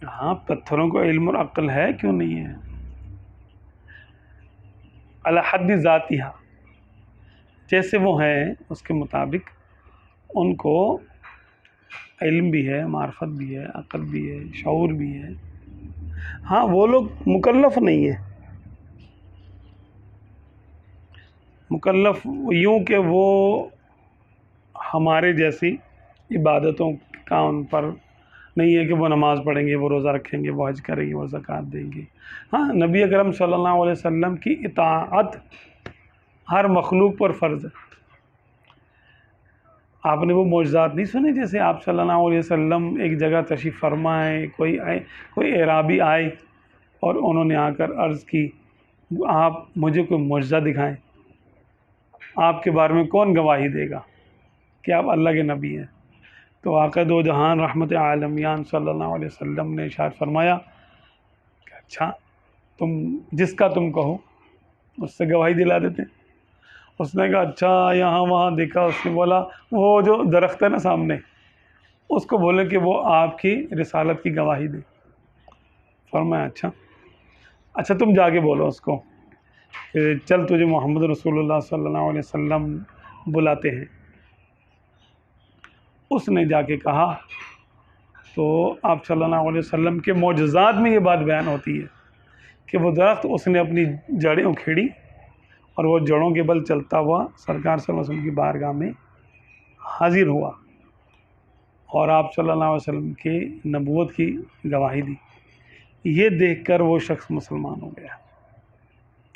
ہاں پتھروں کو علم اور عقل ہے، کیوں نہیں ہے؟ علی حد ذاتیہ، جیسے وہ ہیں اس کے مطابق ان کو علم بھی ہے، معرفت بھی ہے، عقل بھی ہے، شعور بھی ہے۔ ہاں وہ لوگ مکلف نہیں ہیں، مکلف یوں کہ وہ ہمارے جیسی عبادتوں کا ان پر نہیں ہے کہ وہ نماز پڑھیں گے، وہ روزہ رکھیں گے، وہ حج کریں گے، وہ زکوٰۃ دیں گے۔ ہاں نبی اکرم صلی اللہ علیہ وسلم کی اطاعت ہر مخلوق پر فرض ہے۔ آپ نے وہ معجزات نہیں سنے؟ جیسے آپ صلی اللہ علیہ وسلم ایک جگہ تشریف فرما ہے، کوئی اعرابی آئے اور انہوں نے آ کر عرض کی آپ مجھے کوئی معجزہ دکھائیں، آپ کے بارے میں کون گواہی دے گا کہ آپ اللہ کے نبی ہیں؟ تو آقا دو جہان رحمت عالمیان صلی اللہ علیہ وسلم نے ارشاد فرمایا کہ اچھا تم جس کا تم کہو اس سے گواہی دلا دیتے ہیں۔ اس نے کہا اچھا یہاں وہاں دیکھا، اس نے بولا وہ جو درخت ہے نا سامنے، اس کو بولے کہ وہ آپ کی رسالت کی گواہی دے۔ فرمایا اچھا تم جا کے بولو اس کو کہ چل تجھے محمد رسول اللہ صلی اللہ علیہ وسلم بلاتے ہیں۔ اس نے جا کے کہا تو آپ صلی اللہ علیہ وسلم کے معجزات میں یہ بات بیان ہوتی ہے کہ وہ درخت اس نے اپنی جڑیں اکھیڑی اور وہ جڑوں کے بل چلتا ہوا سرکار صلی اللہ علیہ وسلم کی بارگاہ میں حاضر ہوا اور آپ صلی اللہ علیہ وسلم کی نبوت کی گواہی دی۔ یہ دیکھ کر وہ شخص مسلمان ہو گیا۔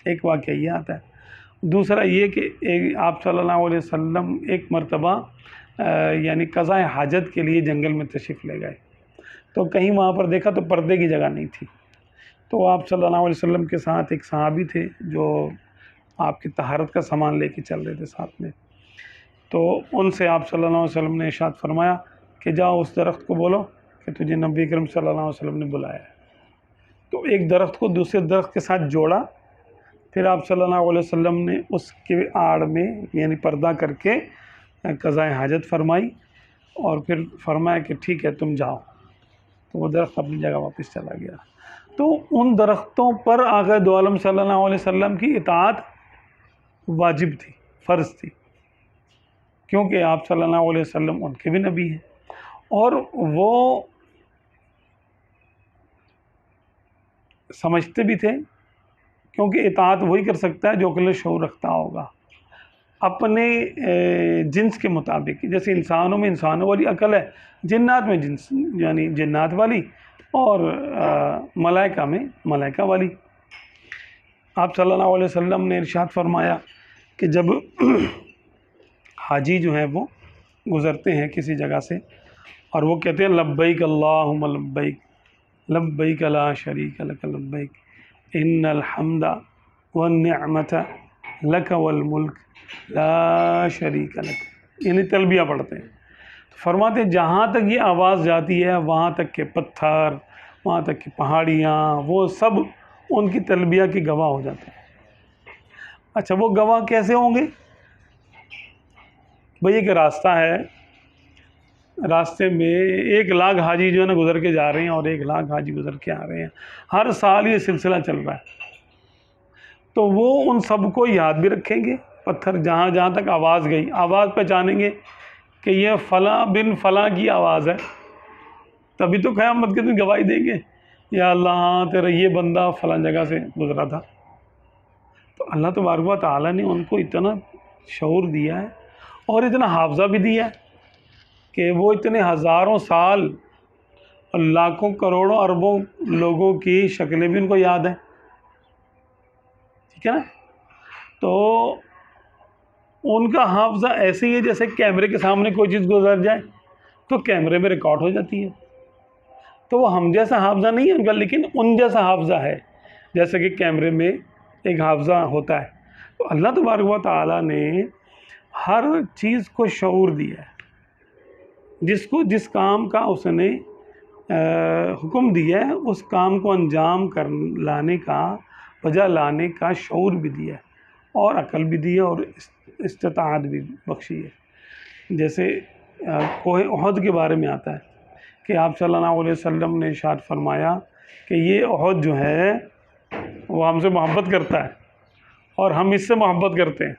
ایک واقعہ یہ آتا ہے۔ دوسرا یہ کہ آپ صلی اللہ علیہ وسلم ایک مرتبہ یعنی قضاء حاجت کے لیے جنگل میں تشریف لے گئے، تو کہیں وہاں پر دیکھا تو پردے کی جگہ نہیں تھی، تو آپ صلی اللہ علیہ وسلم کے ساتھ ایک صحابی تھے جو آپ کی طہارت کا سامان لے کے چل رہے تھے ساتھ میں، تو ان سے آپ صلی اللہ علیہ وسلم نے ارشاد فرمایا کہ جاؤ اس درخت کو بولو کہ تجھے نبی کریم صلی اللہ علیہ وسلم نے بلایا ہے۔ تو ایک درخت کو دوسرے درخت کے ساتھ جوڑا، پھر آپ صلی اللہ علیہ وسلم نے اس کے آڑ میں یعنی پردہ کر کے قضاء حاجت فرمائی اور پھر فرمایا کہ ٹھیک ہے تم جاؤ، تو وہ درخت اپنی جگہ واپس چلا گیا۔ تو ان درختوں پر آقا دو عالم صلی اللہ علیہ وسلم کی اطاعت واجب تھی، فرض تھی، کیونکہ آپ صلی اللہ علیہ وسلم ان کے بھی نبی ہیں اور وہ سمجھتے بھی تھے، کیونکہ اطاعت وہی کر سکتا ہے جو عقل و شعور رکھتا ہوگا اپنے جنس کے مطابق۔ جیسے انسانوں میں انسانوں والی عقل ہے، جنات میں جنس یعنی جنات والی، اور ملائکہ میں ملائکہ والی۔ آپ صلی اللہ علیہ وسلم نے ارشاد فرمایا کہ جب حاجی جو ہیں وہ گزرتے ہیں کسی جگہ سے اور وہ کہتے ہیں لبیک اللہم لبیک لبیک لا شریک لک لبیک ان الحمد والنعمت لک والملک لا شریک لک، یعنی تلبیہ پڑھتے ہیں، تو فرماتے ہیں جہاں تک یہ آواز جاتی ہے وہاں تک کہ پتھر، وہاں تک کہ پہاڑیاں، وہ سب ان کی تلبیہ کی گواہ ہو جاتے ہیں۔ اچھا وہ گواہ کیسے ہوں گے؟ بھئی ایک راستہ ہے، راستے میں 1,00,000 حاجی جو ہے نا گزر کے جا رہے ہیں اور 1,00,000 حاجی گزر کے آ رہے ہیں، ہر سال یہ سلسلہ چل رہا ہے، تو وہ ان سب کو یاد بھی رکھیں گے، پتھر جہاں جہاں تک آواز گئی، آواز پہچانیں گے کہ یہ فلاں بن فلاں کی آواز ہے، تبھی تو قیامت کے دن گواہی دیں گے یا اللہ ہاں تیرا یہ بندہ فلاں جگہ سے گزرا تھا۔ تو اللہ تبارک و تعالیٰ نے ان کو اتنا شعور دیا ہے اور اتنا حافظہ بھی دیا ہے کہ وہ اتنے ہزاروں سال اور لاکھوں کروڑوں اربوں لوگوں کی شکلیں بھی ان کو یاد ہیں، ٹھیک ہے نا؟ تو ان کا حافظہ ایسے ہی ہے جیسے کیمرے کے سامنے کوئی چیز گزر جائے تو کیمرے میں ریکارڈ ہو جاتی ہے، تو وہ ہم جیسا حافظہ نہیں ہے ان کا، لیکن ان جیسا حافظہ ہے جیسے کہ کیمرے میں ایک حافظہ ہوتا ہے۔ تو اللہ تبارک و تعالیٰ نے ہر چیز کو شعور دیا ہے، جس کام کا اس نے حکم دیا ہے اس کام کو انجام لانے کا، بجا لانے کا شعور بھی دیا ہے اور عقل بھی دی ہے اور استطاعت بھی بخشی ہے۔ جیسے کوہ احد کے بارے میں آتا ہے کہ آپ صلی اللہ علیہ وسلم نے ارشاد فرمایا کہ یہ احد جو ہے وہ ہم سے محبت کرتا ہے اور ہم اس سے محبت کرتے ہیں۔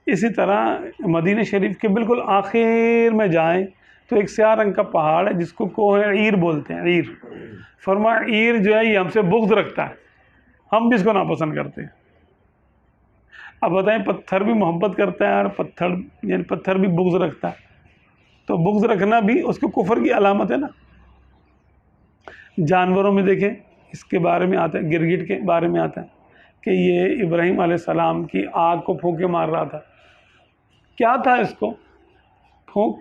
اسی طرح مدینہ شریف کے بالکل آخر میں جائیں تو ایک سیاہ رنگ کا پہاڑ ہے جس کو کوہ عیر بولتے ہیں، عیر۔ فرمایا عیر جو ہے یہ ہم سے بغض رکھتا ہے، ہم بھی اس کو ناپسند کرتے ہیں۔ اب بتائیں پتھر بھی محبت کرتا ہے اور پتھر بھی بغض رکھتا ہے، تو بغض رکھنا بھی اس کے کفر کی علامت ہے نا۔ جانوروں میں دیکھیں اس کے بارے میں آتا ہے، گرگٹ کے بارے میں آتا ہے کہ یہ ابراہیم علیہ السلام کی آگ کو پھونکے مار رہا تھا۔ کیا تھا اس کو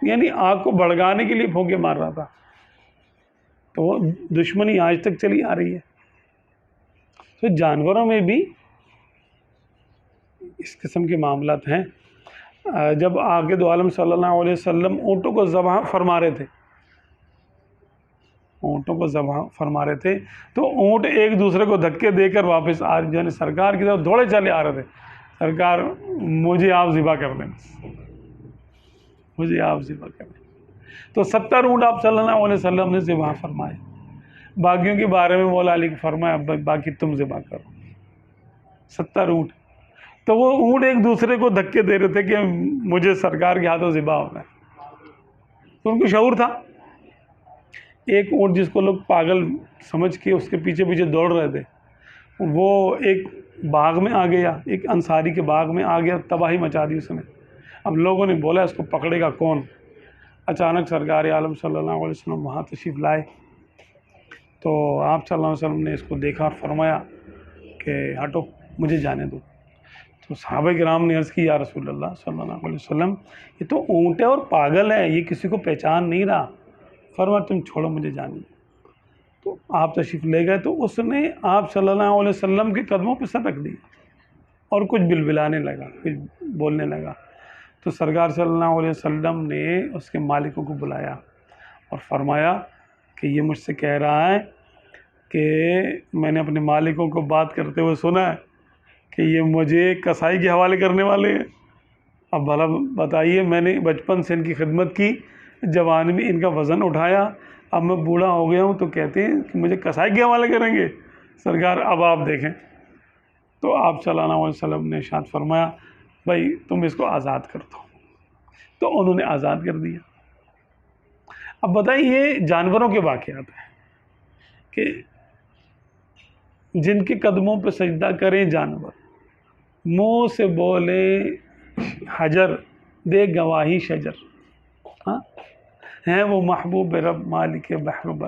یعنی آگ کو بھڑکانے کے لیے پھونکے مار رہا تھا، تو وہ دشمنی آج تک چلی آ رہی ہے۔ تو جانوروں میں بھی اس قسم کے معاملات ہیں۔ جب آقا دو عالم صلی اللہ علیہ وسلم اونٹوں کو ذبح فرما رہے تھے تو اونٹ ایک دوسرے کو دھکے دے کر واپس یعنی سرکار کی طرف دوڑے چلے آ رہے تھے، سرکار مجھے آپ ذبح کر دیں، مجھے آپ ذبح کر دیں۔ تو 70 اونٹ آپ صلی اللہ علیہ وسلم نے ذبح فرمائے۔ باقیوں کے بارے میں مولا علی نے فرمایا باقی تم ذبح کرو، 70 اونٹ۔ تو وہ اونٹ ایک دوسرے کو دھکے دے رہے تھے کہ مجھے سرکار کے ہاتھوں ذبح ہونا ہے، تو ان کو شعور تھا۔ ایک اونٹ جس کو لوگ پاگل سمجھ کے اس کے پیچھے پیچھے دوڑ رہے تھے، وہ ایک باغ میں آ گیا، ایک انصاری کے باغ میں آ گیا، تباہی مچا دی اس نے۔ اب لوگوں نے بولا اس کو پکڑے گا کون؟ اچانک سرکار عالم صلی اللہ علیہ وسلم وہاں تشریف لائے، تو آپ صلی اللہ علیہ وسلم نے اس کو دیکھا اور فرمایا کہ ہٹو، مجھے جانے دو۔ تو صحابہ کرام نے عرض کی یا رسول اللہ صلی اللہ علیہ وسلم یہ تو اونٹ ہے اور پاگل ہے، یہ کسی کو پہچان نہیں رہا، فرمایا تم چھوڑو، مجھے جانے دو۔ تو آپ تشریف لے گئے تو اس نے آپ صلی اللہ علیہ وسلم کے قدموں پہ سر رکھ دی اور کچھ بلبلانے لگا، کچھ بولنے لگا۔ تو سرکار صلی اللہ علیہ وسلم نے اس کے مالکوں کو بلایا اور فرمایا کہ یہ مجھ سے کہہ رہا ہے کہ میں نے اپنے مالکوں کو بات کرتے ہوئے سنا ہے کہ یہ مجھے کسائی کے حوالے کرنے والے ہیں۔ اب بھلا بتائیے، میں نے بچپن سے ان کی خدمت کی، جوانی میں ان کا وزن اٹھایا، اب میں بوڑھا ہو گیا ہوں تو کہتے ہیں کہ مجھے کسائی کے حوالے کریں گے؟ سرکار اب آپ دیکھیں۔ تو آپ صلی اللہ علیہ وسلم نے ارشاد فرمایا بھائی تم اس کو آزاد کر دو، تو انہوں نے آزاد کر دیا۔ اب بتائیے یہ جانوروں کے واقعات ہیں کہ جن کے قدموں پہ سجدہ کریں جانور، منہ سے بولے حجر، دے گواہی شجر، ہاں ہیں وہ محبوب رب مالک بحر بر،